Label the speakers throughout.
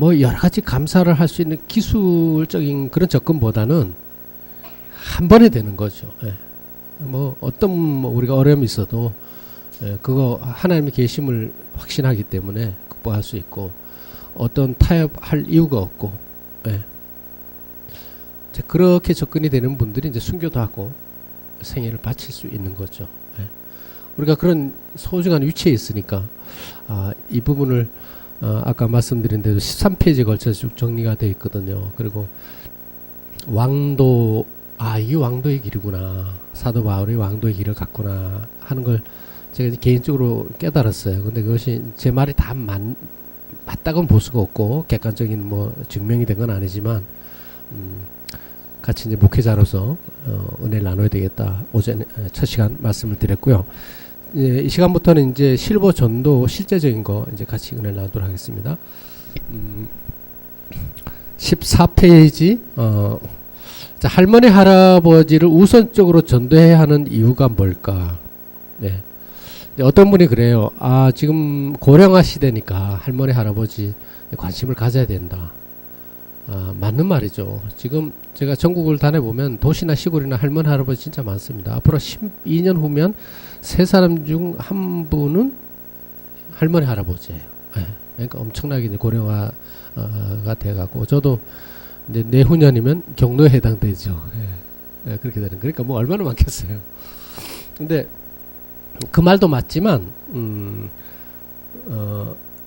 Speaker 1: 뭐 여러 가지 감사를 할 수 있는 기술적인 그런 접근보다는 한 번에 되는 거죠. 예. 뭐 어떤 뭐 우리가 어려움이 있어도 그거 하나님의 계심을 확신하기 때문에 극복할 수 있고 어떤 타협할 이유가 없고 그렇게 접근이 되는 분들이 이제 순교도 하고 생애를 바칠 수 있는 거죠. 우리가 그런 소중한 위치에 있으니까 이 부분을 아까 말씀드린 대로 13페이지에 걸쳐서 쭉 정리가 되어 있거든요. 그리고 왕도 이게 왕도의 길이구나. 사도 바울이 왕도의 길을 갔구나 하는 걸 제가 개인적으로 깨달았어요. 근데 그것이 제 말이 다 맞다고는 볼 수가 없고 객관적인 뭐 증명이 된 건 아니지만 같이 이제 목회자로서 은혜를 나눠야 되겠다. 오전에 첫 시간 말씀을 드렸고요. 이 시간부터는 이제 실버 전도 실제적인 거 이제 같이 은혜를 나누도록 하겠습니다. 14페이지 자, 할머니 할아버지를 우선적으로 전도해야 하는 이유가 뭘까? 네. 어떤 분이 그래요. 지금 고령화 시대니까 할머니 할아버지 관심을 가져야 된다. 맞는 말이죠. 지금 제가 전국을 다녀보면 도시나 시골이나 할머니 할아버지 진짜 많습니다. 앞으로 12년 후면 세 사람 중 한 분은 할머니 할아버지예요. 그러니까 엄청나게 이제 고령화가 돼가고 저도 이제 내후년이면 경로에 해당되죠. 그렇게 되는. 그러니까 뭐 얼마나 많겠어요. 근데 그 말도 맞지만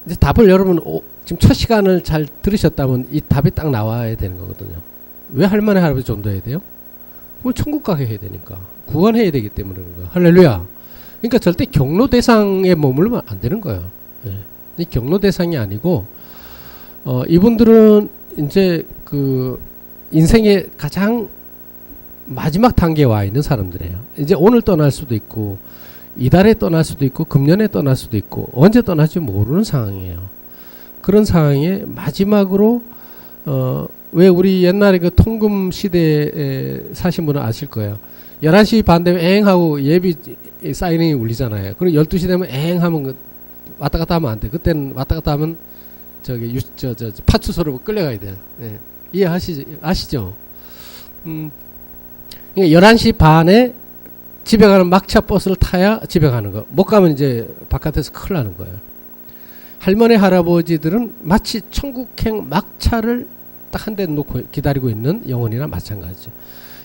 Speaker 1: 이제 답을 여러분 지금 첫 시간을 잘 들으셨다면 이 답이 딱 나와야 되는 거거든요. 왜 할머니 할아버지 전도해야 돼요? 뭐 천국 가게 해야 되니까 구원해야 되기 때문에 그런 거예요. 할렐루야. 그러니까 절대 경로 대상에 머물면 안 되는 거예요. 이 경로 대상이 아니고 이분들은 이제 그 인생의 가장 마지막 단계에 와 있는 사람들이에요. 이제 오늘 떠날 수도 있고 이달에 떠날 수도 있고 금년에 떠날 수도 있고 언제 떠날지 모르는 상황이에요. 그런 상황에 마지막으로 왜 우리 옛날에 그 통금 시대에 사신 분은 아실 거예요. 11시 반 되면 엥하고 예비 사이렌이 울리잖아요. 그리고 12시 되면 엥하면 왔다 갔다 하면 안 돼. 그때는 왔다 갔다 하면 저기 파출소로 끌려가야 돼요. 아시죠? 그러니까 11시 반에 집에 가는 막차 버스를 타야 집에 가는 거. 못 가면 이제 바깥에서 큰일 나는 거예요. 할머니 할아버지들은 마치 천국행 막차를 딱 한 대 놓고 기다리고 있는 영혼이나 마찬가지죠.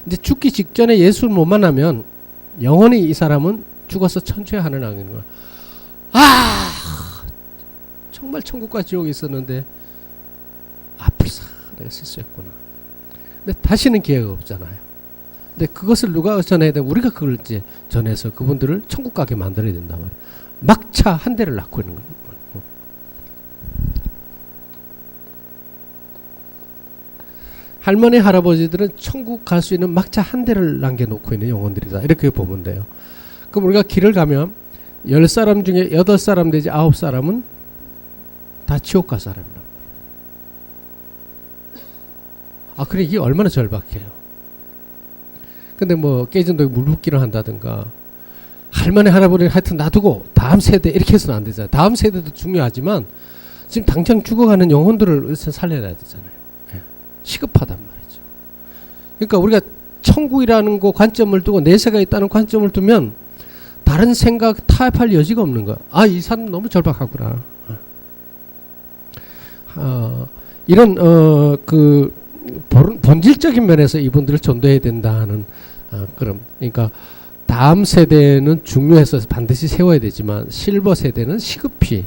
Speaker 1: 이제 죽기 직전에 예수를 못 만나면 영원히 이 사람은 죽어서 천주에 하늘 나가는 거야. 정말 천국과 지옥이 있었는데 아프사 내가 실수했구나. 근데 다시는 기회가 없잖아요. 근데 그것을 누가 전해야 돼? 우리가 그걸 이제 전해서 그분들을 천국 가게 만들어야 된단 말이에요. 막차 한 대를 낳고 있는 거예요. 할머니 할아버지들은 천국 갈 수 있는 막차 한 대를 남겨놓고 있는 영혼들이다. 이렇게 보면 돼요. 그럼 우리가 길을 가면 10사람 중에 8사람 내지 9사람은 다 지옥 갈 사람이란 말이에요. 그래 이게 얼마나 절박해요. 근데 뭐 깨진 독에 물 붓기를 한다든가 할머니 할아버지를 하여튼 놔두고 다음 세대 이렇게 해서는 안 되잖아요. 다음 세대도 중요하지만 지금 당장 죽어가는 영혼들을 살려야 되잖아요. 시급하단 말이죠. 그러니까 우리가 천국이라는 거 관점을 두고 내세가 있다는 관점을 두면 다른 생각 타협할 여지가 없는 거야. 이 사람 너무 절박하구나. 이런 그 본질적인 면에서 이분들을 전도해야 된다는 그러니까 다음 세대는 중요해서 반드시 세워야 되지만 실버 세대는 시급히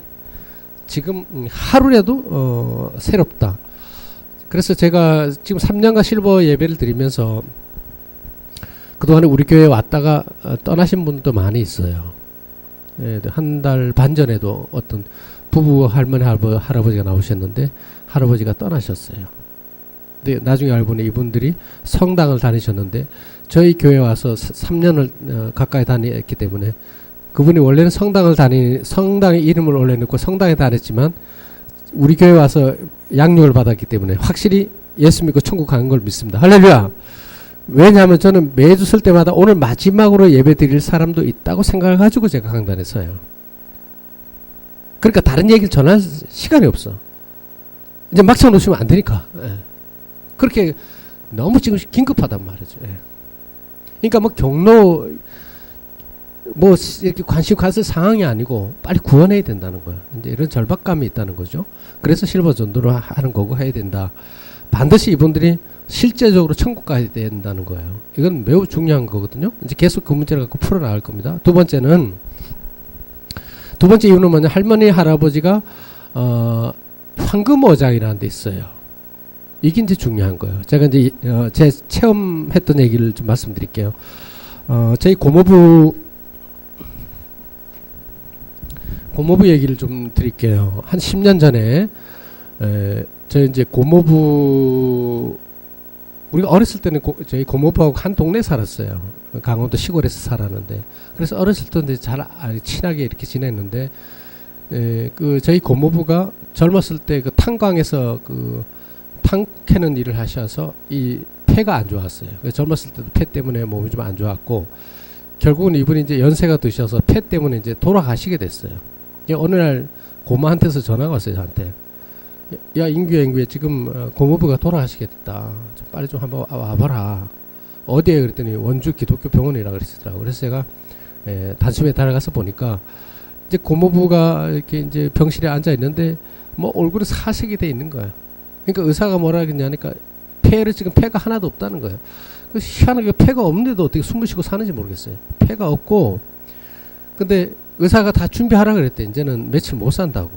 Speaker 1: 지금 하루라도 새롭다. 그래서 제가 지금 3년간 실버 예배를 드리면서 그동안에 우리 교회에 왔다가 떠나신 분도 많이 있어요. 한 달 반 전에도 어떤 부부 할머니 할아버지가 나오셨는데 할아버지가 떠나셨어요. 근데 나중에 알고 보니 이분들이 성당을 다니셨는데 저희 교회에 와서 3년을 가까이 다녔기 때문에 그분이 원래는 성당에 이름을 올려놓고 성당에 다녔지만 우리 교회 와서 양육을 받았기 때문에 확실히 예수 믿고 천국 가는 걸 믿습니다. 할렐루야. 왜냐하면 저는 매주 쓸 때마다 오늘 마지막으로 예배 드릴 사람도 있다고 생각을 가지고 제가 강단에 서요. 그러니까 다른 얘기를 전할 시간이 없어. 이제 막상 놓으시면 안 되니까. 예. 그렇게 너무 지금 긴급하단 말이죠. 예. 그러니까 뭐 경로 뭐 이렇게 관심 갔을 상황이 아니고 빨리 구원해야 된다는 거예요. 이제 이런 절박감이 있다는 거죠. 그래서 실버 전도를 하는 거고 해야 된다. 반드시 이분들이 실제적으로 천국 가야 된다는 거예요. 이건 매우 중요한 거거든요. 이제 계속 그 문제를 갖고 풀어나갈 겁니다. 두 번째 이유는 뭐냐, 할머니 할아버지가 황금어장이라는 데 있어요. 이게 이제 중요한 거예요. 제가 이제 제 체험했던 얘기를 좀 말씀드릴게요. 저희 고모부 얘기를 좀 드릴게요. 한 10년 전에 저희 이제 고모부, 우리가 어렸을 때는 저희 고모부하고 한 동네 살았어요. 강원도 시골에서 살았는데, 그래서 어렸을 때는 잘 친하게 이렇게 지냈는데, 그 저희 고모부가 젊었을 때 그 탄광에서 그 탕 캐는 일을 하셔서 이 폐가 안 좋았어요. 젊었을 때도 폐 때문에 몸이 좀 안 좋았고, 결국은 이분이 이제 연세가 드셔서 폐 때문에 이제 돌아가시게 됐어요. 어느 날 고모한테서 전화가 왔어요, 저한테. 야, 인규야, 지금 고모부가 돌아가시게 됐다. 좀 빨리 좀 한번 와봐라. 어디에? 그랬더니 원주 기독교 병원이라 그러시더라고요. 그래서 제가 단숨에 달아가서 보니까 이제 고모부가 이렇게 이제 병실에 앉아 있는데 뭐 얼굴이 사색이 돼 있는 거예요. 그러니까 의사가 뭐라 그러냐니까 지금 폐가 하나도 없다는 거예요. 그래서 희한하게 폐가 없는데도 어떻게 숨을 쉬고 사는지 모르겠어요. 폐가 없고, 근데 의사가 다 준비하라 그랬대. 이제는 며칠 못 산다고.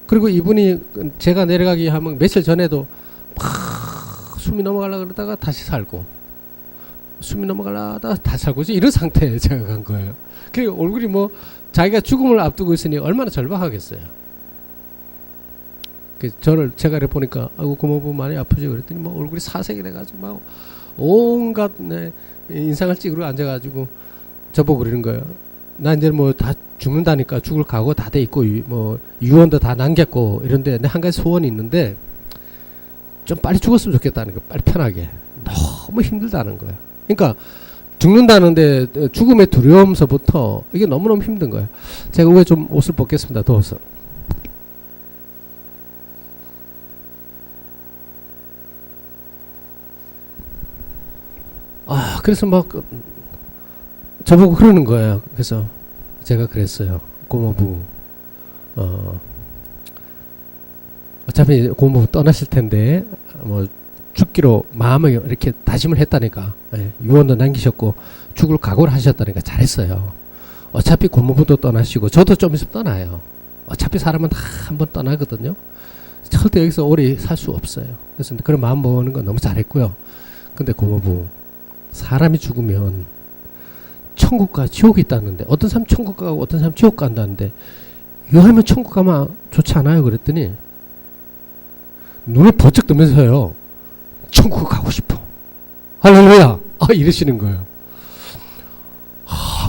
Speaker 1: 그리고 이분이 제가 내려가기 하면 며칠 전에도 막 숨이 넘어가려고 그러다가 다시 살고, 숨이 넘어가려다가 다시 살고, 이런 상태에 제가 간 거예요. 그리고 얼굴이 뭐 자기가 죽음을 앞두고 있으니 얼마나 절박하겠어요. 제가 이렇게 보니까, 아이고, 고모부 많이 아프지? 그랬더니 뭐 얼굴이 사색이 돼가지고 막 온갖 인상을 찌그러 앉아가지고 저보고 그러는 거예요. 나 이제 뭐 다 죽는다니까, 죽을 각오 다 돼 있고, 뭐 유언도 다 남겼고 이런데 내 한 가지 소원이 있는데 좀 빨리 죽었으면 좋겠다는 거예요. 빨리 편하게. 너무 힘들다는 거예요. 그러니까 죽는다는데 죽음의 두려움서부터 이게 너무너무 힘든 거예요. 제가 왜 좀 옷을 벗겠습니다. 더워서. 그래서 막 저보고 그러는 거예요. 그래서 제가 그랬어요. 고모부 어차피 고모부 떠나실 텐데 뭐 죽기로 마음을 이렇게 다짐을 했다니까. 유언도 남기셨고 죽을 각오를 하셨다니까 잘했어요. 어차피 고모부도 떠나시고 저도 좀 있으면 떠나요. 어차피 사람은 다 한번 떠나거든요. 절대 여기서 오래 살 수 없어요. 그래서 그런 마음 먹는 건 너무 잘했고요. 근데 고모부, 사람이 죽으면 천국과 지옥이 있다는데, 어떤 사람 천국 가고 어떤 사람 지옥 간다는데, 요하면 천국 가면 좋지 않아요? 그랬더니 눈을 번쩍 뜨면서요, 천국 가고 싶어, 할렐루야, 이러시는 거예요.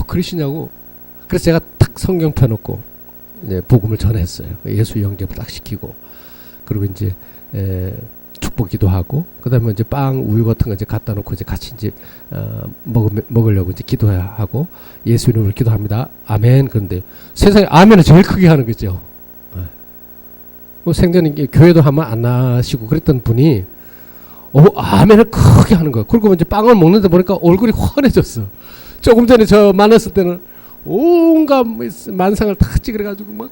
Speaker 1: 그러시냐고. 그래서 제가 딱 성경 펴놓고 이제 복음을 전했어요. 예수 영접을 딱 시키고, 그리고 이제 축복 기도하고, 그 다음에 이제 빵, 우유 같은 거 이제 갖다 놓고 이제 같이 이제 먹으려고 이제 기도하고, 예수 이름으로 기도합니다. 아멘. 그런데 세상에 아멘을 제일 크게 하는 거죠. 뭐 생전에 교회도 하면 안 나시고 그랬던 분이 아멘을 크게 하는 거예요. 그리고 이제 빵을 먹는데 보니까 얼굴이 환해졌어. 조금 전에 저 만났을 때는 온갖 만상을 다 찌그려가지고 막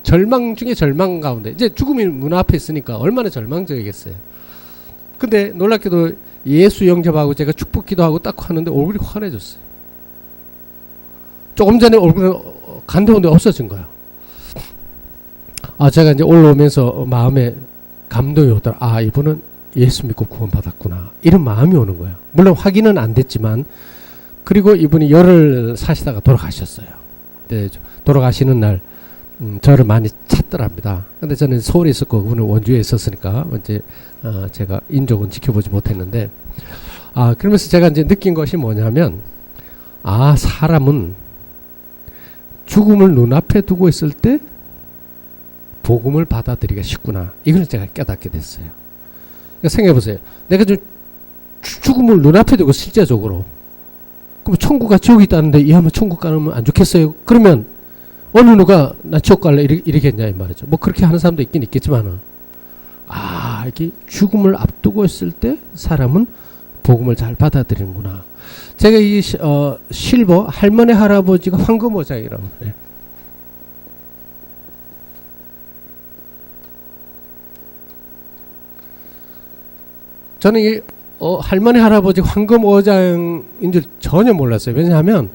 Speaker 1: 절망 중에 절망 가운데, 이제 죽음이 문 앞에 있으니까 얼마나 절망적이겠어요. 근데 놀랍게도 예수 영접하고 제가 축복 기도하고 딱 하는데 얼굴이 환해졌어요. 조금 전에 얼굴이 간데온데 없어진 거예요. 제가 이제 올라오면서 마음에 감동이 오더라. 이분은 예수 믿고 구원받았구나, 이런 마음이 오는 거예요. 물론 확인은 안 됐지만. 그리고 이분이 열흘 사시다가 돌아가셨어요. 네, 돌아가시는 날 저를 많이 찾더랍니다. 근데 저는 서울에 있었고 그분은 원주에 있었으니까 이제 제가 인족은 지켜보지 못했는데, 그러면서 제가 이제 느낀 것이 뭐냐면, 사람은 죽음을 눈앞에 두고 있을 때 복음을 받아들이기가 쉽구나, 이걸 제가 깨닫게 됐어요. 그러니까 생각해보세요. 내가 좀 죽음을 눈앞에 두고 실제적으로, 그럼 천국과 지옥이 있다는데 이 하면 천국 가면 안 좋겠어요? 그러면 어느 누가 나 지옥 갈래 이렇게 했냐 이 말이죠. 뭐 그렇게 하는 사람도 있긴 있겠지만은, 이게 죽음을 앞두고 있을 때 사람은 복음을 잘 받아들이는구나. 제가 이 실버 할머니 할아버지가 황금 오장이라고 해요. 저는 이 할머니 할아버지 황금 오장인 줄 전혀 몰랐어요. 왜냐하면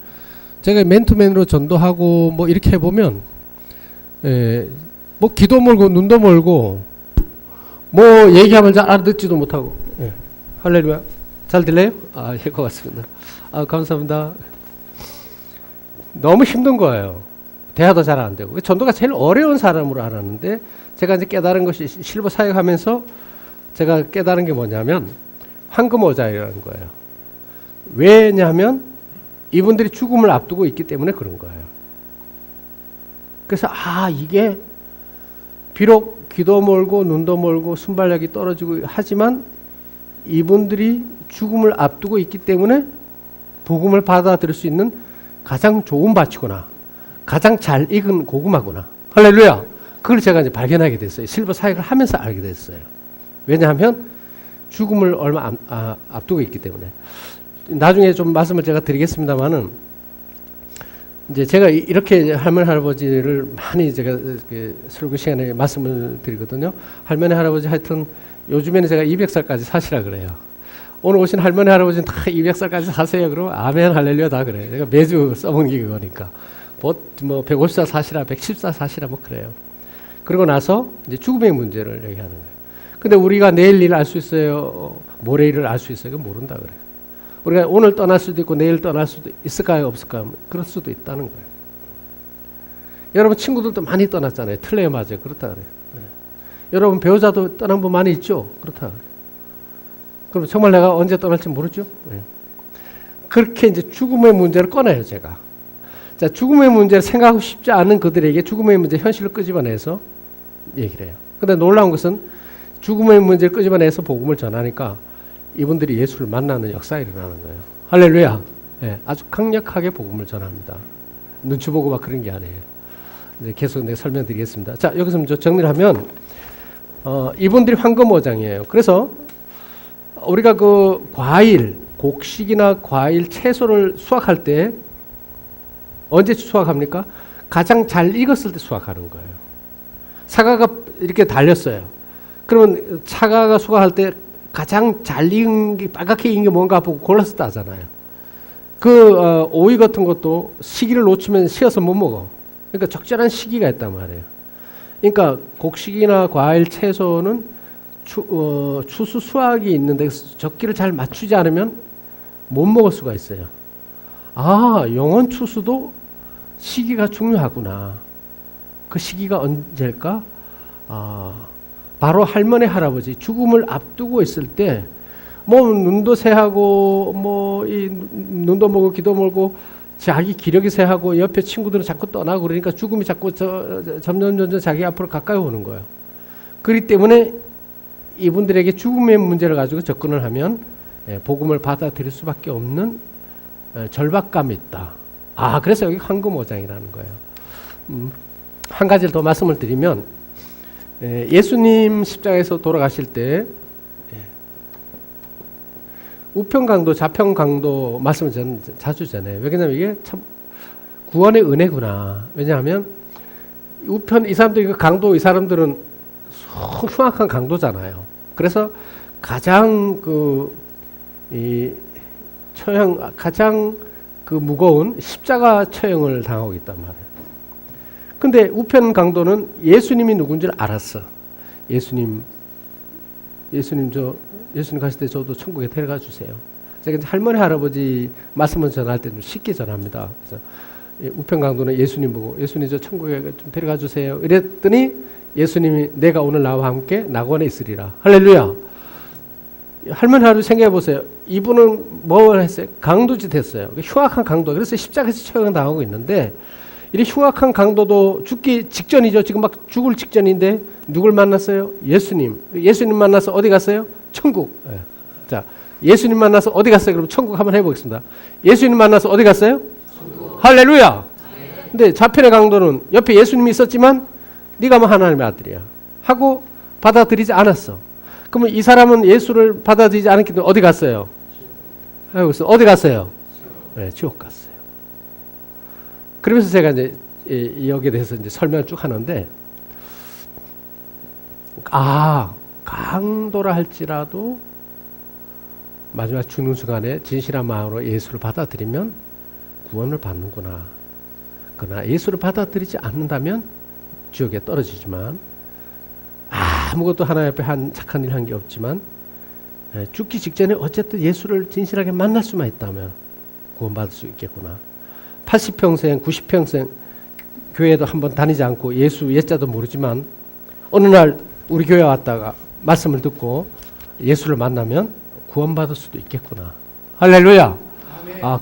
Speaker 1: 제가 맨투맨으로 전도하고 뭐 이렇게 해보면, 뭐 귀도 멀고 눈도 멀고 뭐 얘기하면 잘 알아듣지도 못하고. 할렐루야. 잘 들려요? 예, 고맙습니다. 감사합니다. 너무 힘든 거예요. 대화도 잘 안 되고. 전도가 제일 어려운 사람으로 알았는데, 제가 이제 깨달은 것이 실버 사역하면서 제가 깨달은 게 뭐냐면 황금 오자이라는 거예요. 왜냐하면 이분들이 죽음을 앞두고 있기 때문에 그런 거예요. 그래서 이게 비록 귀도 멀고 눈도 멀고 순발력이 떨어지고 하지만 이분들이 죽음을 앞두고 있기 때문에 복음을 받아들일 수 있는 가장 좋은 밭이구나. 가장 잘 익은 고구마구나. 할렐루야. 그걸 제가 이제 발견하게 됐어요. 실버 사역을 하면서 알게 됐어요. 왜냐하면 죽음을 얼마 앞두고 있기 때문에. 나중에 좀 말씀을 제가 드리겠습니다만은, 이제 제가 이렇게 할머니 할아버지를 많이 제가 설교 시간에 말씀을 드리거든요. 할머니 할아버지 하여튼 요즘에는 제가 200살까지 사시라 그래요. 오늘 오신 할머니 할아버지는 다 200살까지 사세요. 그러면 아멘 할렐루야 다 그래요. 제가 매주 써먹는 게 그거니까. 뭐 150살 사시라 110살 사시라 뭐 그래요. 그러고 나서 이제 죽음의 문제를 얘기하는 거예요. 근데 우리가 내일 일을 알 수 있어요? 모레 일을 알 수 있어요? 그건 모른다 그래요. 우리가 오늘 떠날 수도 있고 내일 떠날 수도 있을까요? 없을까요? 그럴 수도 있다는 거예요. 여러분 친구들도 많이 떠났잖아요. 틀려요, 맞아요. 그렇다 그래요. 여러분 배우자도 떠난 분 많이 있죠? 그렇다 그래요. 그럼 정말 내가 언제 떠날지 모르죠? 그렇게 이제 죽음의 문제를 꺼내요, 제가. 자, 죽음의 문제를 생각하고 싶지 않은 그들에게 죽음의 문제 현실을 끄집어내서 얘기를 해요. 근데 놀라운 것은 죽음의 문제를 끄집어내서 복음을 전하니까 이분들이 예수를 만나는 역사가 일어나는 거예요. 할렐루야. 아주 강력하게 복음을 전합니다. 눈치 보고 막 그런 게 아니에요. 이제 계속 내가 설명드리겠습니다. 자, 여기서 좀 정리를 하면, 이분들이 황금오장이에요. 그래서 우리가 그 과일, 곡식이나 과일, 채소를 수확할 때 언제 수확합니까? 가장 잘 익었을 때 수확하는 거예요. 사과가 이렇게 달렸어요. 그러면 사과가 수확할 때 가장 잘 익은 게, 빨갛게 익은 게 뭔가 보고 골라서 따잖아요. 오이 같은 것도 시기를 놓치면 씌어서 못 먹어. 그러니까 적절한 시기가 있단 말이에요. 그러니까 곡식이나 과일, 채소는 추수 수확이 있는데 적기를 잘 맞추지 않으면 못 먹을 수가 있어요. 영원 추수도 시기가 중요하구나. 그 시기가 언제일까? 바로 할머니 할아버지 죽음을 앞두고 있을 때, 뭐 눈도 새하고 뭐 이 눈도 멀고 귀도 멀고 자기 기력이 새하고 옆에 친구들은 자꾸 떠나고 그러니까 죽음이 자꾸 점점 자기 앞으로 가까이 오는 거예요. 그렇기 때문에 이분들에게 죽음의 문제를 가지고 접근을 하면 복음을 받아들일 수밖에 없는 절박감이 있다. 그래서 여기 황금오장이라는 거예요. 한 가지를 더 말씀을 드리면, 예수님 십자가에서 돌아가실 때 우편 강도, 좌편 강도 말씀을 저는 자주 전해요. 왜냐하면 이게 참 구원의 은혜구나. 왜냐하면 우편, 이 사람들이 그 강도, 이 사람들은 흉악한 강도잖아요. 그래서 가장 가장 무거운 십자가 처형을 당하고 있단 말이에요. 근데 우편 강도는 예수님이 누군지를 알았어. 예수님 가실 때 저도 천국에 데려가 주세요. 제가 이제 할머니 할아버지 말씀을 전할 때 좀 쉽게 전합니다. 그래서 우편 강도는 예수님 보고, 예수님 저 천국에 좀 데려가 주세요. 이랬더니 예수님이 내가 오늘 나와 함께 낙원에 있으리라. 할렐루야. 할머니 할아버지 생각해 보세요. 이분은 뭘 했어요? 강도짓 했어요. 흉악한 강도. 그래서 십자가에서 처형당하고 있는데, 이 흉악한 강도도 죽기 직전이죠. 지금 막 죽을 직전인데 누굴 만났어요? 예수님. 예수님 만나서 어디 갔어요? 천국. 자, 예수님 만나서 어디 갔어요? 그럼 천국 한번 해보겠습니다. 예수님 만나서 어디 갔어요? 천국. 할렐루야. 근데 자편의 강도는 옆에 예수님이 있었지만 네가 뭐 하나님의 아들이야 하고 받아들이지 않았어. 그러면 이 사람은 예수를 받아들이지 않았기 때문에 어디 갔어요? 어디 갔어요? 네, 지옥 갔어요. 그러면서 제가 이제 여기에 대해서 이제 설명을 쭉 하는데, 강도라 할지라도 마지막 죽는 순간에 진실한 마음으로 예수를 받아들이면 구원을 받는구나. 그러나 예수를 받아들이지 않는다면 지옥에 떨어지지만, 아무것도 하나님 앞에 한 착한 일 한 게 없지만 죽기 직전에 어쨌든 예수를 진실하게 만날 수만 있다면 구원받을 수 있겠구나. 80평생 90평생 교회도 한번 다니지 않고 예수 예자도 모르지만 어느 날 우리 교회 왔다가 말씀을 듣고 예수를 만나면 구원받을 수도 있겠구나. 할렐루야.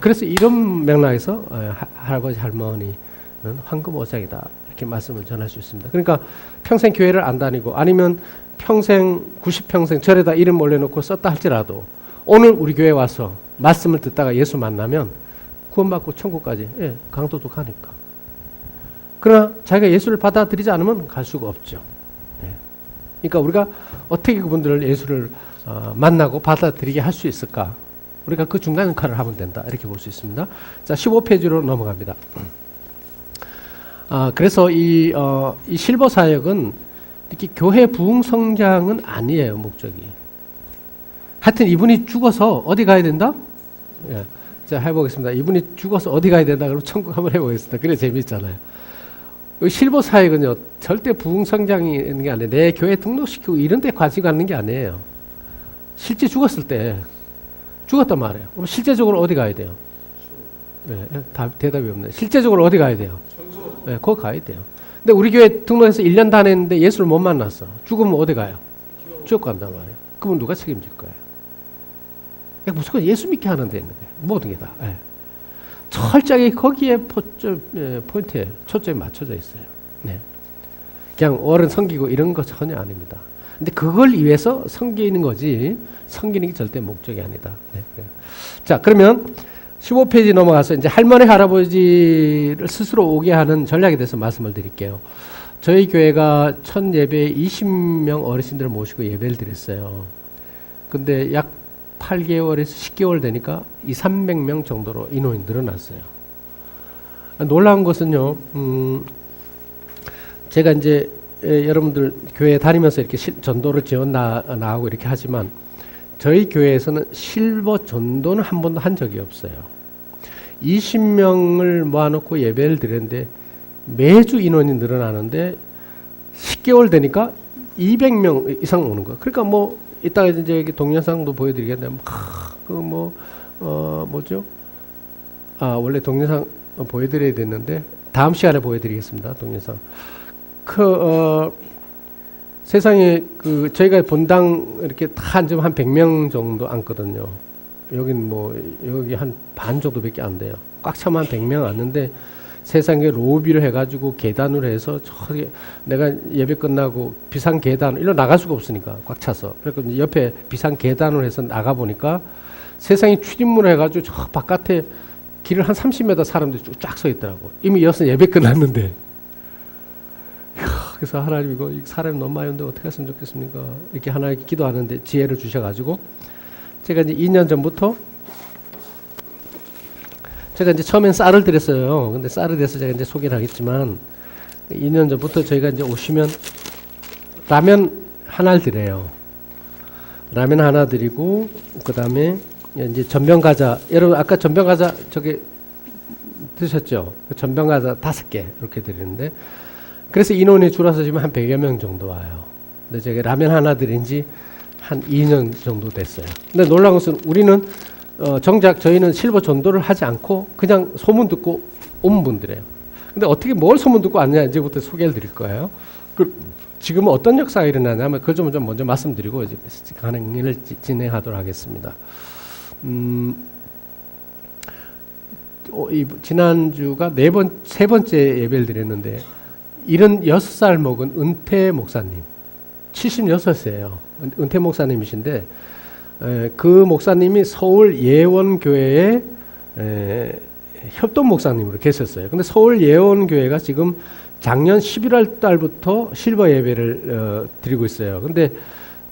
Speaker 1: 그래서 이런 맥락에서 할아버지 할머니는 황금 오장이다 이렇게 말씀을 전할 수 있습니다. 그러니까 평생 교회를 안 다니고 아니면 평생 90평생 절에다 이름 올려놓고 썼다 할지라도 오늘 우리 교회 와서 말씀을 듣다가 예수 만나면 구원받고 천국까지 강도도 가니까. 그러나 자기가 예수를 받아들이지 않으면 갈 수가 없죠. 그러니까 우리가 어떻게 그분들을 예수를 만나고 받아들이게 할 수 있을까? 우리가 그 중간 역할을 하면 된다 이렇게 볼 수 있습니다. 자, 15페이지로 넘어갑니다. 그래서 이 실버 사역은 이렇게 교회 부흥 성장은 아니에요, 목적이. 하여튼 이분이 죽어서 어디 가야 된다? 예. 자, 해보겠습니다. 이분이 죽어서 어디 가야 된다? 그럼 천국 한번 해보겠습니다. 그래 재밌잖아요. 실버 사역은요, 절대 부흥 성장이 있는 게 아니에요. 내 교회 등록시키고 이런 데 관심 갖는 게 아니에요. 실제 죽었을 때, 죽었단 말이에요. 그럼 실제적으로 어디 가야 돼요? 대답이 없네. 실제적으로 어디 가야 돼요? 거기 가야 돼요. 근데 우리 교회 등록해서 1년 다녔는데 예수를 못 만났어. 죽으면 어디 가요? 지옥 간단 말이에요. 그러면 누가 책임질 거예요? 무조건 예수 믿게 하는 데 있는 거예요. 모든 게 다. 철저하게 거기에 포인트에 초점이 맞춰져 있어요. 그냥 어른 섬기고 이런 거 전혀 아닙니다. 근데 그걸 위해서 섬기는 거지 섬기는 게 절대 목적이 아니다. 자, 그러면 15페이지 넘어가서 이제 할머니 할아버지를 스스로 오게 하는 전략에 대해서 말씀을 드릴게요. 저희 교회가 첫 예배에 20명 어르신들을 모시고 예배를 드렸어요. 근데 약 8개월에서 10개월 되니까 200~300명 정도로 인원이 늘어났어요. 놀라운 것은요, 제가 이제 여러분들 교회 다니면서 이렇게 전도를 지원 나가고 이렇게 하지만 저희 교회에서는 실버 전도는 한 번도 한 적이 없어요. 20명을 모아놓고 예배를 드렸는데 매주 인원이 늘어나는데 10개월 되니까 200명 이상 오는 거예요. 그러니까 뭐 이따가 이제 여기 동영상도 보여드리겠는데 뭐죠? 원래 동영상 보여드려야 됐는데 다음 시간에 보여드리겠습니다. 동영상. 세상에 저희가 본당 이렇게 다 앉으면 한 100명 정도 앉거든요. 여긴 여기 한 반 정도밖에 안 돼요. 꽉 차면 한 100명 앉는데 세상에 로비를 해가지고 계단으로 해서 저기 내가 예배 끝나고 비상 계단 일로 나갈 수가 없으니까 꽉 차서 그래서 옆에 비상 계단으로 해서 나가 보니까 세상에 출입문을 해가지고 저 바깥에 길을 한 30m 사람들이 쭉 쫙 서 있더라고. 이미 여기서 예배 끝났는데. 그래서 하나님 이거 사람이 너무 많이 오는데 어떻게 했으면 좋겠습니까? 이렇게 하나님께 기도하는데 지혜를 주셔가지고 제가 이제 2년 전부터 제가 이제 처음엔 쌀을 드렸어요. 근데 쌀에 대해서 제가 이제 소개를 하겠지만 2년 전부터 저희가 이제 오시면 라면 하나를 드려요. 라면 하나 드리고 그 다음에 이제 전병과자, 여러분 아까 전병과자 저기 드셨죠? 전병과자 5개 이렇게 드리는데 그래서 인원이 줄어서 지금 한 100여 명 정도 와요. 근데 제가 라면 하나 드린 지 한 2년 정도 됐어요. 근데 놀라운 것은 우리는 정작 저희는 실버 전도를 하지 않고 그냥 소문 듣고 온 분들이에요. 근데 어떻게 뭘 소문 듣고 왔냐 이제부터 소개를 드릴 거예요. 지금은 어떤 역사가 일어나냐면 그 점을 좀 먼저 말씀드리고 이제 강의를 진행하도록 하겠습니다. 지난주가 세 번째 예배를 드렸는데 76살 먹은 은퇴 목사님 76세예요. 은퇴 목사님이신데 그 목사님이 서울 예원교회에 협동 목사님으로 계셨어요. 근데 서울 예원교회가 지금 작년 11월 달부터 실버 예배를 드리고 있어요. 근데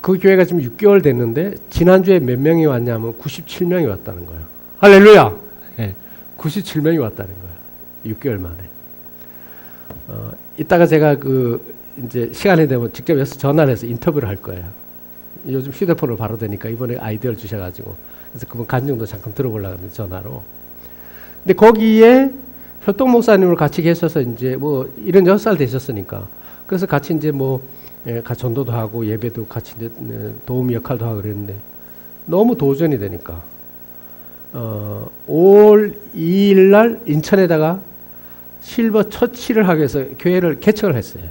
Speaker 1: 그 교회가 지금 6개월 됐는데 지난주에 몇 명이 왔냐면 97명이 왔다는 거예요. 할렐루야. 네, 97명이 왔다는 거예요. 6개월 만에. 이따가 제가 이제 시간이 되면 직접 여기서 전화를 해서 인터뷰를 할 거예요. 요즘 휴대폰으로 바로 되니까 이번에 아이디어를 주셔가지고 그래서 그분 간증도 잠깐 들어보려고 하는데 전화로. 근데 거기에 협동 목사님을 같이 계셔서 이제 뭐 76살 되셨으니까 그래서 같이 이제 뭐 같이 전도도 하고 예배도 같이 이제 도우미 역할도 하고 그랬는데 너무 도전이 되니까 5월 2일 날 인천에다가 실버 처치를 하기 위해서 교회를 개척을 했어요.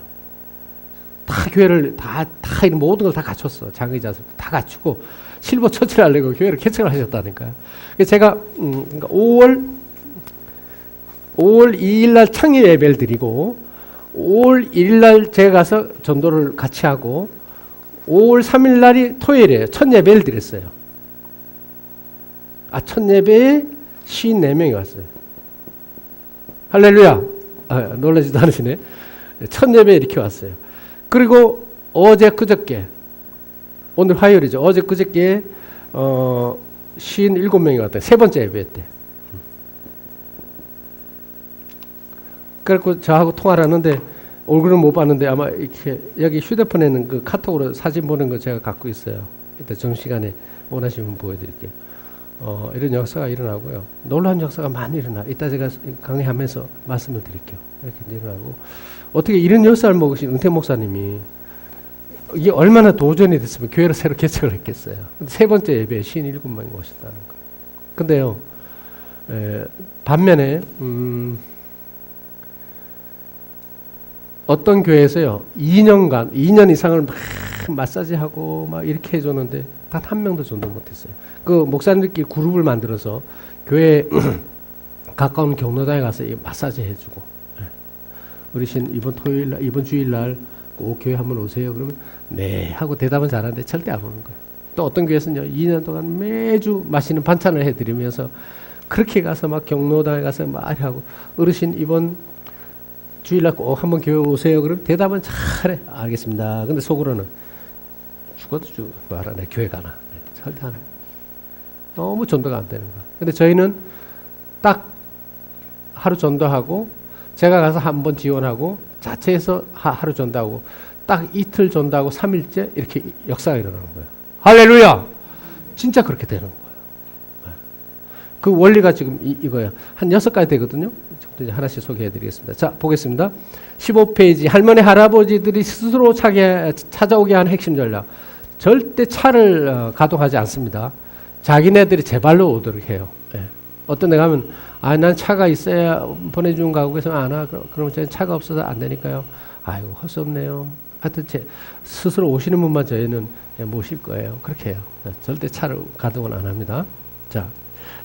Speaker 1: 다 교회를 다 이런 모든 걸 다 갖췄어. 장의자들 다 갖추고 실버 처치를 하려고 교회를 개척을 하셨다니까요. 그래서 제가 그러니까 5월 2일 날 창립 예배를 드리고 5월 1일 날 제가 가서 전도를 같이 하고 5월 3일 날이 토요일이에요. 첫 예배를 드렸어요. 첫 예배에 54명이 왔어요. 할렐루야. 놀라지도 않으시네. 첫 예배에 이렇게 왔어요. 그리고 어제 그저께 오늘 화요일이죠. 어제 그저께 57명이 왔다. 세 번째 예배 때. 그래서 저하고 통화를 하는데 얼굴은 못 봤는데 아마 이렇게 여기 휴대폰에는 그 카톡으로 사진 보는 거 제가 갖고 있어요. 이따 점심시간에 원하시면 보여드릴게요. 이런 역사가 일어나고요. 놀라운 역사가 많이 일어나. 이따 제가 강의하면서 말씀을 드릴게요. 이렇게 일어나고 어떻게 이런 역사를 먹으신 은퇴 목사님이 이게 얼마나 도전이 됐으면 교회를 새로 개척을 했겠어요. 근데 세 번째 예배에 57명이 오셨다는 거예요. 근데요, 반면에 어떤 교회에서요 2년 이상을 막 마사지하고 막 이렇게 해줬는데 단 한 명도 전도 못했어요. 그 목사님들끼리 그룹을 만들어서 교회 가까운 경로당에 가서 마사지 해주고, 어르신 이번 주일날 꼭 교회 한번 오세요. 그러면 네 하고 대답은 잘하는데 절대 안 오는 거예요. 또 어떤 교회에서는요 2년 동안 매주 맛있는 반찬을 해드리면서 그렇게 가서 막 경로당에 가서 말하고 어르신 이번 주일날 꼭 한번 교회 오세요. 그럼 대답은 잘해. 알겠습니다. 근데 속으로는 죽어도 말하네. 교회 가나. 절대 안 해. 너무 전도가 안 되는 거야. 근데 저희는 딱 하루 전도하고 제가 가서 한번 지원하고 자체에서 하루 전도하고 딱 이틀 전도하고 3일째 이렇게 역사가 일어나는 거예요. 할렐루야! 진짜 그렇게 되는 거예요. 그 원리가 지금 이거예요. 한 6가지 되거든요. 하나씩 소개해 드리겠습니다. 자, 보겠습니다. 15페이지. 할머니, 할아버지들이 스스로 찾아오게 하는 핵심 전략. 절대 차를 가동하지 않습니다. 자기네들이 제 발로 오도록 해요. 어떤 데 가면, 난 차가 있어야 보내주는 가고 그래서 안 와. 그럼 저는 차가 없어서 안 되니까요. 아이고, 할 수 없네요. 하여튼 스스로 오시는 분만 저희는 모실 거예요. 그렇게 해요. 절대 차를 가동은 안 합니다. 자.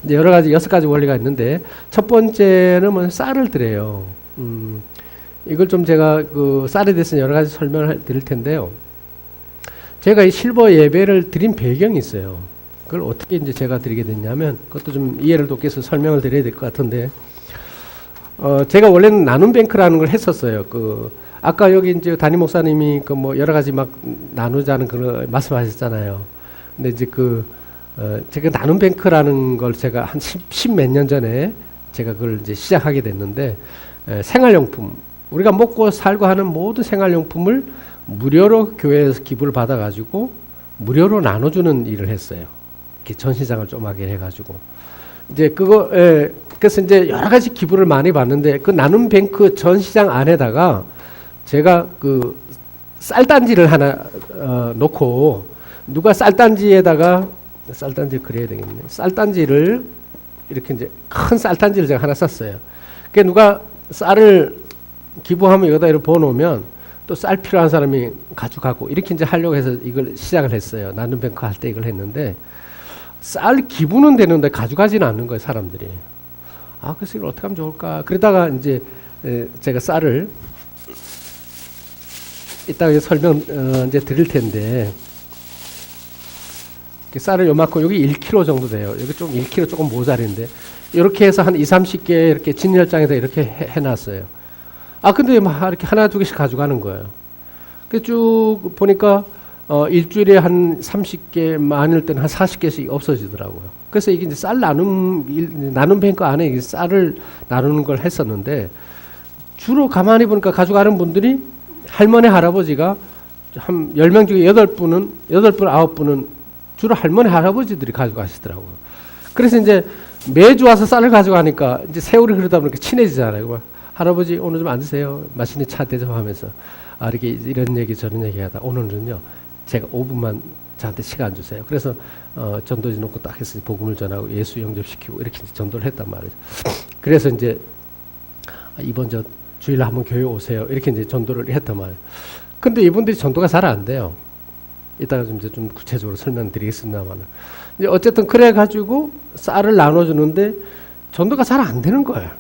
Speaker 1: 이제 여러 가지 6가지 원리가 있는데 첫 번째는 뭐 쌀을 드려요. 이걸 좀 제가 쌀에 대해서 여러 가지 설명을 드릴 텐데요. 제가 이 실버 예배를 드린 배경이 있어요. 그걸 어떻게 이제 제가 드리게 됐냐면 그것도 좀 이해를 돕기 위해서 설명을 드려야 될 것 같은데 제가 원래는 나눔 뱅크라는 걸 했었어요. 아까 여기 이제 담임 목사님이 뭐 여러 가지 막 나누자는 그런 말씀하셨잖아요. 근데 이제 제가 나눔 뱅크라는 걸 제가 한 10 몇 년 전에 제가 그걸 이제 시작하게 됐는데 생활용품 우리가 먹고 살고 하는 모든 생활용품을 무료로 교회에서 기부를 받아가지고 무료로 나눠주는 일을 했어요. 이렇게 전시장을 조그맣게 해가지고 이제 그래서 이제 여러 가지 기부를 많이 받는데 그 나눔 뱅크 전시장 안에다가 제가 쌀단지를 하나 놓고 누가 쌀단지에다가 쌀단지 그려야 되겠네. 쌀단지를 이렇게 이제 큰 쌀단지를 제가 하나 쌌어요. 그러니까 누가 쌀을 기부하면 여기다 이렇게 부어놓으면 또 쌀 필요한 사람이 가져가고 이렇게 이제 하려고 해서 이걸 시작을 했어요. 나눔 뱅크 할 때 이걸 했는데 쌀 기부는 되는데 가져가지는 않는 거예요, 사람들이. 그래서 이걸 어떻게 하면 좋을까? 그러다가 이제 제가 쌀을 이따가 설명 이제 드릴 텐데. 쌀을 요만큼, 여기 1kg 정도 돼요. 여기 좀 1kg 조금 모자른데, 이렇게 해서 한 30개 이렇게 진열장에다 이렇게 해놨어요. 근데 막 이렇게 하나, 두 개씩 가져가는 거예요. 쭉 보니까, 일주일에 한 30개, 많을 때는 한 40개씩 없어지더라고요. 그래서 이게 이제 쌀 나눔 뱅크 안에 쌀을 나누는 걸 했었는데, 주로 가만히 보니까 가져가는 분들이 할머니, 할아버지가 한 10명 중에 8분, 9분은 주로 할머니, 할아버지들이 가져가시더라고요. 그래서 이제 매주 와서 쌀을 가져가니까 이제 세월이 흐르다 보니까 친해지잖아요. 할아버지 오늘 좀 앉으세요. 맛있는 차 대접하면서 이렇게 이런 얘기 저런 얘기 하다 오늘은요 제가 5분만 저한테 시간 주세요. 그래서 전도지 놓고 딱 해서 복음을 전하고 예수 영접시키고 이렇게 전도를 했단 말이죠. 그래서 이제 이번 주일날 한번 교회 오세요. 이렇게 이제 전도를 했단 말이에요. 근데 이분들이 전도가 잘 안 돼요. 이따가 좀 구체적으로 설명드리겠습니다만. 이제 어쨌든 그래가지고 쌀을 나눠주는데 전도가 잘 안 되는 거예요.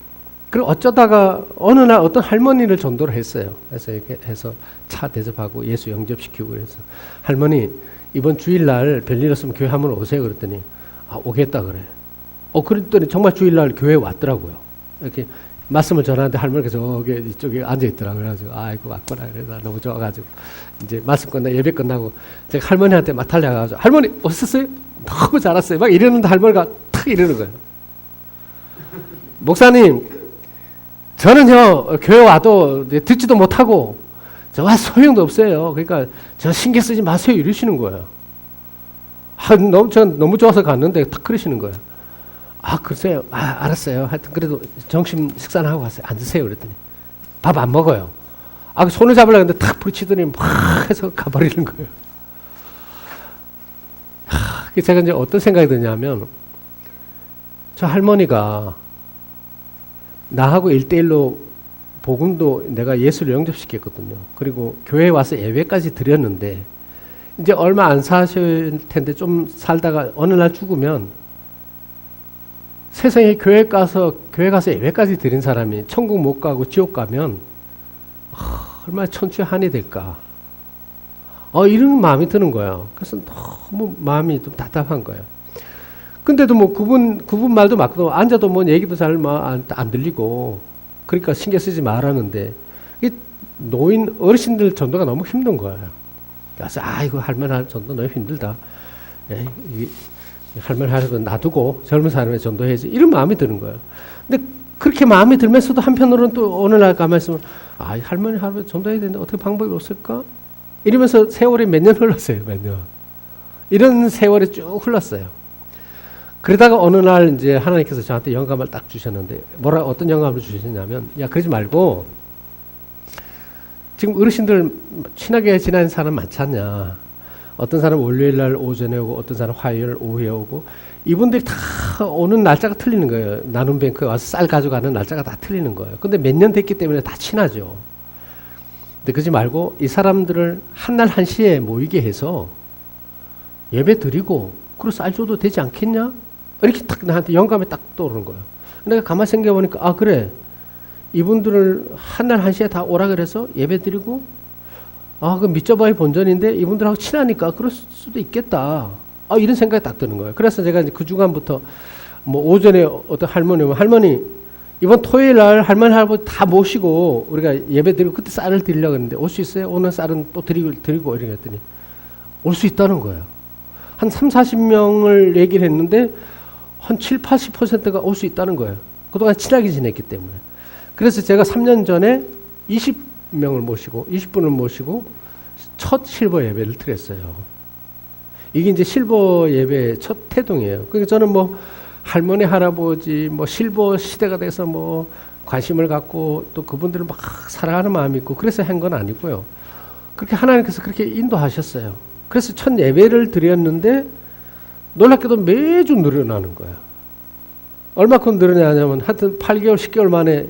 Speaker 1: 그리고 어쩌다가 어느 날 어떤 할머니를 전도를 했어요. 그래서 이렇게 해서 차 대접하고 예수 영접시키고 그래서 할머니 이번 주일날 별일 없으면 교회 한번 오세요. 그랬더니 오겠다 그래. 그랬더니 정말 주일날 교회에 왔더라고요. 이렇게 말씀을 전하는데 할머니가 저기 이쪽에 앉아 있더라고요. 그래가지고 아이고 왔구나. 그래서 너무 좋아가지고 이제 말씀 끝나고 예배 끝나고 제가 할머니한테 막 달려가가지고 할머니 오셨어요? 너무 잘 왔어요. 막 이러는데 할머니가 탁 이러는 거예요. 목사님 저는요 교회 와도 듣지도 못하고 저와 소용도 없어요. 그러니까 저 신경 쓰지 마세요 이러시는 거예요. 전 너무 좋아서 갔는데 탁 그러시는 거예요. 글쎄요. 알았어요. 하여튼 그래도 점심 식사는 하고 갔어요. 앉으세요. 그랬더니 밥 안 먹어요. 손을 잡으려고 했는데 탁 부딪히더니 막 해서 가버리는 거예요. 제가 이제 어떤 생각이 드냐면 저 할머니가 나하고 1대1로 복음도 내가 예수를 영접시켰거든요. 그리고 교회에 와서 예배까지 드렸는데 이제 얼마 안 사실 텐데 좀 살다가 어느 날 죽으면 세상에 교회 가서 예배까지 드린 사람이 천국 못 가고 지옥 가면 얼마나 천추의 한이 될까. 이런 마음이 드는 거예요. 그래서 너무 마음이 좀 답답한 거예요. 근데도 뭐 그분 말도 맞고 앉아도 뭐 얘기도 잘 안 들리고 그러니까 신경 쓰지 말라는데 노인 어르신들 전도가 너무 힘든 거예요. 그래서 이거 할머니 전도 너무 힘들다. 할머니 할아버지 놔두고 젊은 사람에 전도해야지 이런 마음이 드는 거예요. 근데 그렇게 마음이 들면서도 한편으로는 또 어느 날 가만히 있으면 할머니 할아버지 전도해야 되는데 어떻게 방법이 없을까? 이러면서 세월이 몇 년 흘렀어요. 몇 년. 이런 세월이 쭉 흘렀어요. 그러다가 어느 날 이제 하나님께서 저한테 영감을 딱 주셨는데 어떤 영감을 주셨냐면 그러지 말고 지금 어르신들 친하게 지내는 사람 많지 않냐. 어떤 사람 월요일 날 오전에 오고 어떤 사람 화요일 오후에 오고 이분들이 다 오는 날짜가 틀리는 거예요. 나눔뱅크에 와서 쌀 가져가는 날짜가 다 틀리는 거예요. 근데 몇 년 됐기 때문에 다 친하죠. 근데 그러지 말고 이 사람들을 한날 한시에 모이게 해서 예배 드리고 그리고 쌀 줘도 되지 않겠냐? 이렇게 딱 나한테 영감이 딱 떠오르는 거예요. 내가 가만히 생각해보니까 그래. 이분들을 한날 한시에 다 오라 그래서 예배 드리고 그 믿져봐야 본전인데 이분들하고 친하니까 그럴 수도 있겠다. 이런 생각이 딱 드는 거예요. 그래서 제가 이제 그 주간부터 뭐 오전에 어떤 할머니 이번 토요일 날 할머니 할아버지 다 모시고 우리가 예배 드리고 그때 쌀을 드리려고 했는데 올 수 있어요? 오늘 쌀은 또 드리고 이렇게 했더니 올 수 있다는 거예요. 한 30-40명을 얘기를 했는데 한 70-80%가 올 수 있다는 거예요. 그동안 친하게 지냈기 때문에. 그래서 제가 3년 전에 20명을 모시고 20분을 모시고 첫 실버 예배를 드렸어요. 이게 이제 실버 예배의 첫 태동이에요. 그러니까 저는 뭐 할머니 할아버지 뭐 실버 시대가 돼서 뭐 관심을 갖고 또 그분들을 막 사랑하는 마음이 있고 그래서 한 건 아니고요. 그렇게 하나님께서 그렇게 인도하셨어요. 그래서 첫 예배를 드렸는데 놀랍게도 매주 늘어나는 거예요. 얼마큼 늘어나냐면 하여튼 8개월 10개월 만에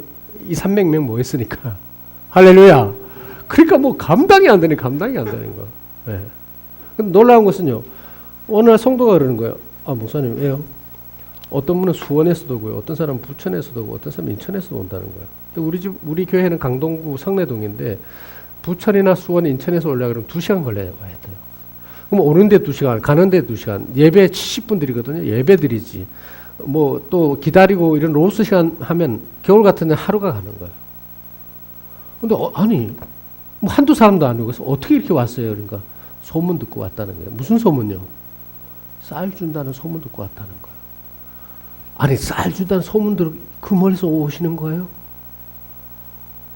Speaker 1: 200-300명 모였으니까 할렐루야. 그러니까 뭐 감당이 안 되는 거. 네. 근데 놀라운 것은요. 어느 날 성도가 그러는 거예요. 목사님 왜요? 어떤 분은 수원에서도 오고요. 어떤 사람은 부천에서도 오고 어떤 사람은 인천에서도 온다는 거예요. 근데 우리 교회는 강동구 성내동인데 부천이나 수원, 인천에서 오려고 그러면 2시간 걸려야 돼요. 그럼 오는데 2시간, 가는데 2시간, 예배 70분 드리거든요. 예배 드리지. 뭐 또 기다리고 이런 로스 시간 하면 겨울 같은 데 하루가 가는 거예요. 근데 아니 뭐 한두 사람도 아니고 그래서 어떻게 이렇게 왔어요? 그러니까 소문 듣고 왔다는 거예요. 무슨 소문요? 쌀 준다는 소문 듣고 왔다는 거예요. 아니 쌀 준다는 소문 들고 그 멀리서 오시는 거예요?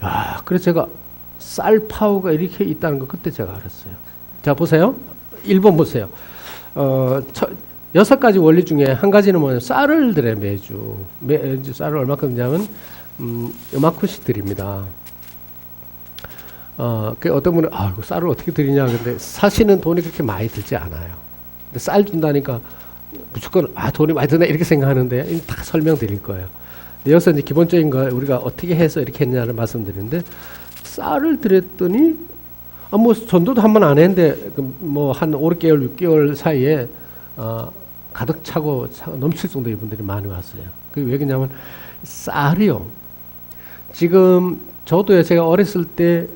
Speaker 1: 야, 그래서 제가 쌀 파워가 이렇게 있다는 거 그때 제가 알았어요. 자 보세요. 1번 보세요. 6가지 원리 중에 한 가지는 뭐냐면 쌀을 드려요. 매주 쌀을 얼마큼 드냐면 요만큼씩 드립니다. 그 어떤 분은 이거 쌀을 어떻게 드리냐 근데 사시는 돈이 그렇게 많이 들지 않아요. 근데 쌀 준다니까 무조건 돈이 많이 드네 이렇게 생각하는데 다 설명드릴 거예요. 여기서 이제 기본적인 거 우리가 어떻게 해서 이렇게 했냐를 말씀드리는데 쌀을 드렸더니 뭐 전도도 한 번 안 했는데 뭐 한 5, 6개월, 6개월 사이에 가득 차고 넘칠 정도의 분들이 많이 왔어요. 그게 왜 그러냐면 쌀이요. 지금 저도요 제가 어렸을 때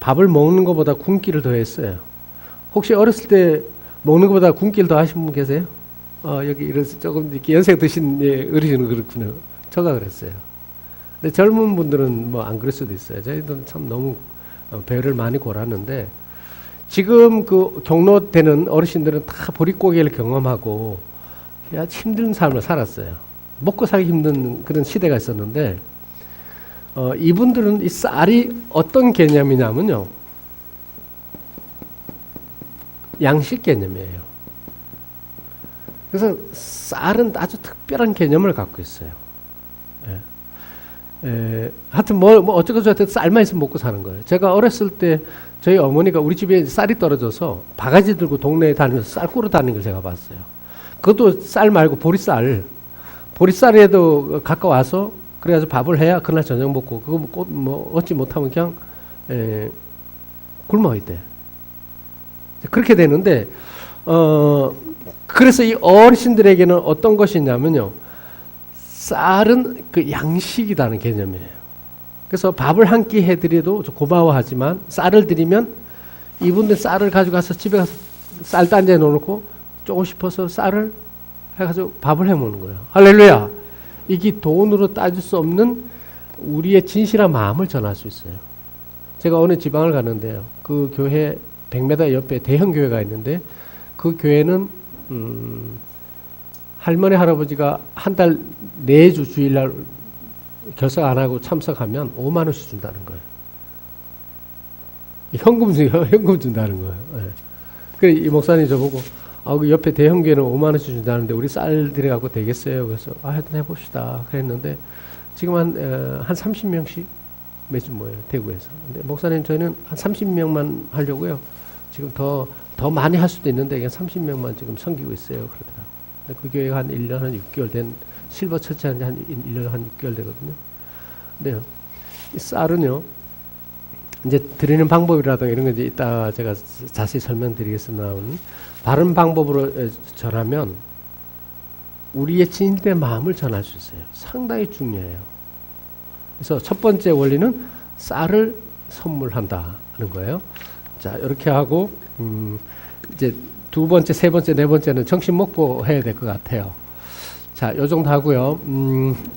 Speaker 1: 밥을 먹는 것보다 굶기를 더 했어요. 혹시 어렸을 때 먹는 것보다 굶기를 더 하신 분 계세요? 여기 이런 조금 이렇게 연세 드신 어르신은 그렇군요. 저가 그랬어요. 근데 젊은 분들은 뭐 안 그럴 수도 있어요. 저희도 참 너무 배를 많이 골았는데 지금 그 경로되는 어르신들은 다 보릿고개를 경험하고 힘든 삶을 살았어요. 먹고 살기 힘든 그런 시대가 있었는데 이분들은 이 쌀이 어떤 개념이냐면요. 양식 개념이에요. 그래서 쌀은 아주 특별한 개념을 갖고 있어요. 하여튼 뭐 어쩌고저쩌고 쌀만 있으면 먹고 사는 거예요. 제가 어렸을 때 저희 어머니가 우리 집에 쌀이 떨어져서 바가지 들고 동네에 다니면서 쌀 꾸러 다니는 걸 제가 봤어요. 그것도 쌀 말고 보리쌀에도 가까워서 그래가지고 밥을 해야 그날 저녁 먹고 그거 뭐 얻지 못하면 그냥 굶어 있대. 그렇게 되는데 그래서 이 어르신들에게는 어떤 것이냐면요. 쌀은 그 양식이라는 개념이에요. 그래서 밥을 한 끼 해드려도 고마워하지만 쌀을 드리면 이분들 쌀을 가지고 가서 집에 가서 쌀단지에 넣어놓고 조금 싶어서 쌀을 해가지고 밥을 해먹는 거예요. 할렐루야. 이게 돈으로 따질 수 없는 우리의 진실한 마음을 전할 수 있어요. 제가 어느 지방을 갔는데요. 그 교회 100m 옆에 대형 교회가 있는데 그 교회는 할머니 할아버지가 한 달 내주 주일날 결석 안 하고 참석하면 5만 원씩 준다는 거예요. 현금 준다는 거예요. 그래 이 목사님 저보고 그 옆에 대형 교회는 5만 원씩 준다는데 우리 쌀 들여갖고 되겠어요? 그래서 하여튼 해봅시다. 그랬는데 지금 한 30명씩 매주 모여요. 대구에서. 근데 목사님 저희는 한 30명만 하려고요. 지금 더 많이 할 수도 있는데 그냥 30명만 지금 섬기고 있어요. 그러더라고요. 그 교회가 한 1년 한 6개월 된 실버 처치 한 1년 한 6개월 되거든요. 근데 이 쌀은요. 이제 드리는 방법이라든가 이런 거 이제 이따 제가 자세히 설명드리겠습니다. 바른 방법으로 전하면 우리의 진실된 마음을 전할 수 있어요. 상당히 중요해요. 그래서 첫 번째 원리는 쌀을 선물한다는 거예요. 자, 이렇게 하고 이제 두 번째, 세 번째, 네 번째는 정신 먹고 해야 될 것 같아요. 자, 요 정도 하고요.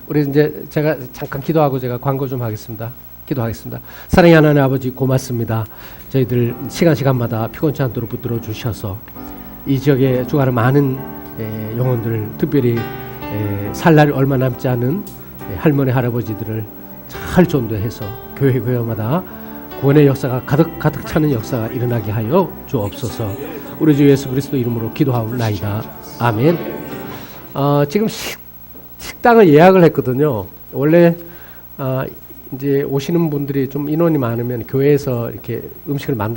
Speaker 1: 우리 이제 제가 잠깐 기도하고 제가 광고 좀 하겠습니다. 기도하겠습니다. 사랑의 하나님 아버지 고맙습니다. 저희들 시간마다 피곤치 않도록 붙들어 주셔서 이 지역에 주가는 많은 영혼들, 특별히 살 날이 얼마 남지 않은 할머니 할아버지들을 잘 전도해서 교회마다 구원의 역사가 가득 차는 역사가 일어나게 하여 주옵소서. 우리 주 예수 그리스도 이름으로 기도하옵나이다. 아멘. 지금 식당을 예약을 했거든요. 원래 이제 오시는 분들이 좀 인원이 많으면 교회에서 이렇게 음식을 만들어